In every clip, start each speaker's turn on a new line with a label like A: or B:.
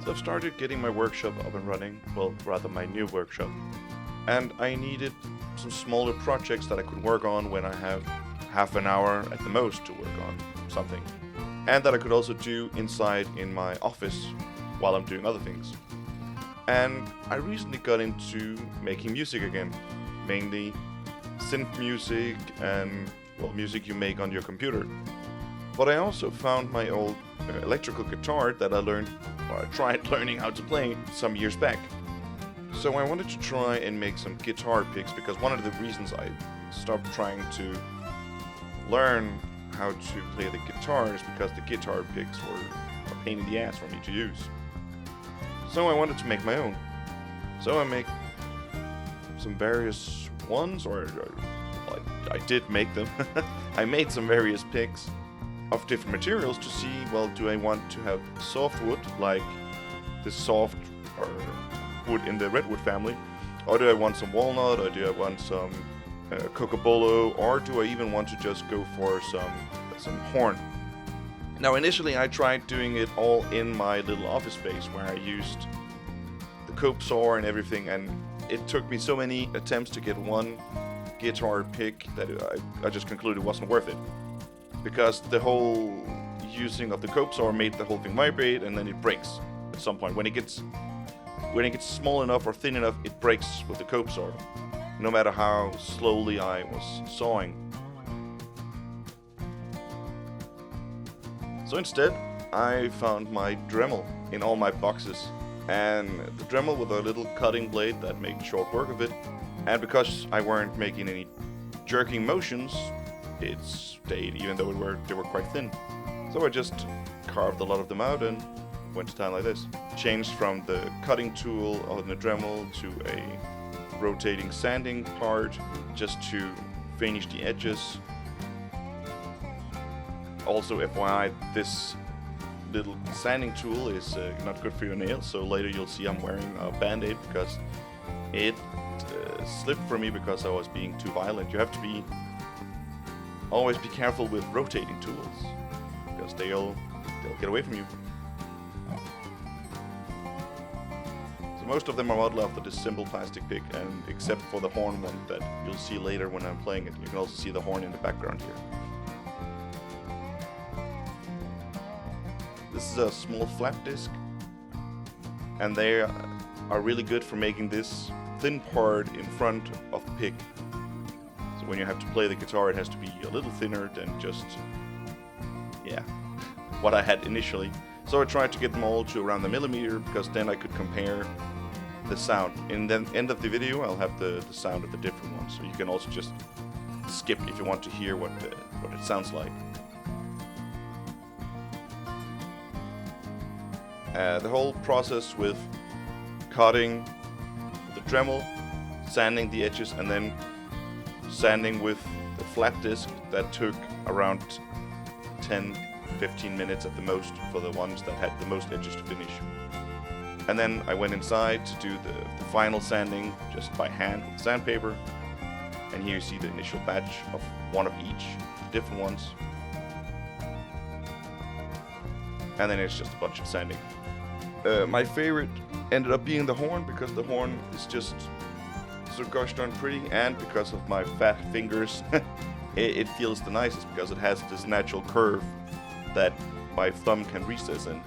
A: So I've started getting my workshop up and running, well, rather my new workshop. And I needed some smaller projects that I could work on when I have half an hour at the most to work on something. And that I could also do inside in my office while I'm doing other things. And I recently got into making music again, mainly synth music and, well, music you make on your computer. But I also found my old electrical guitar that I learned, or I tried learning how to play some years back. So I wanted to try and make some guitar picks, because one of the reasons I stopped trying to learn how to play the guitar is because the guitar picks were a pain in the ass for me to use. So I wanted to make my own. So I make some various ones, or I did make them. I made some various picks of different materials to see, well, do I want to have soft wood, like the soft or wood in the redwood family, or do I want some walnut, or do I want some cocobolo, or do I even want to just go for some horn? Now initially I tried doing it all in my little office space where I used the cope saw and everything, and it took me so many attempts to get one guitar pick that I just concluded it wasn't worth it. Because the whole using of the cope saw made the whole thing vibrate, and then it breaks at some point. When it gets small enough or thin enough, it breaks with the cope saw, no matter how slowly I was sawing. So instead, I found my dremel in all my boxes, and the dremel with a little cutting blade that made short work of it. And because I weren't making any jerking motions, it stayed, even though they were quite thin. So I just carved a lot of them out and went to town like this. Changed from the cutting tool on the Dremel to a rotating sanding part just to finish the edges. Also FYI, this little sanding tool is not good for your nails, so later you'll see I'm wearing a band-aid because it slipped from me because I was being too violent. You have to always be careful with rotating tools, because they'll get away from you. So most of them are modeled after this simple plastic pick, and except for the horn one that you'll see later when I'm playing it. You can also see the horn in the background here. This is a small flat disc, and they are really good for making this thin part in front of the pick. So when you have to play the guitar, it has to be a little thinner than just, what I had initially. So I tried to get them all to around the millimeter, because then I could compare the sound. In the end of the video, I'll have the sound of the different ones, so you can also just skip if you want to hear what it sounds like. The whole process with cutting the Dremel, sanding the edges, and then sanding with the flat disc, that took around 10-15 minutes at the most for the ones that had the most edges to finish. And then I went inside to do the final sanding just by hand with sandpaper. And here you see the initial batch of one of each, the different ones. And then it's just a bunch of sanding. My favorite ended up being the horn, because the horn is just so gosh darn pretty, and because of my fat fingers, it feels the nicest because it has this natural curve that my thumb can recess in.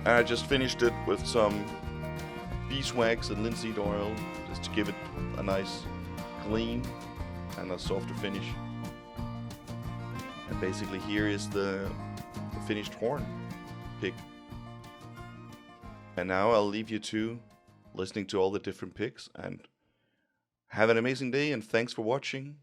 A: And I just finished it with some beeswax and linseed oil just to give it a nice clean and a softer finish. And basically here is the finished horn pick. And now I'll leave you to listening to all the different picks, and have an amazing day, and thanks for watching.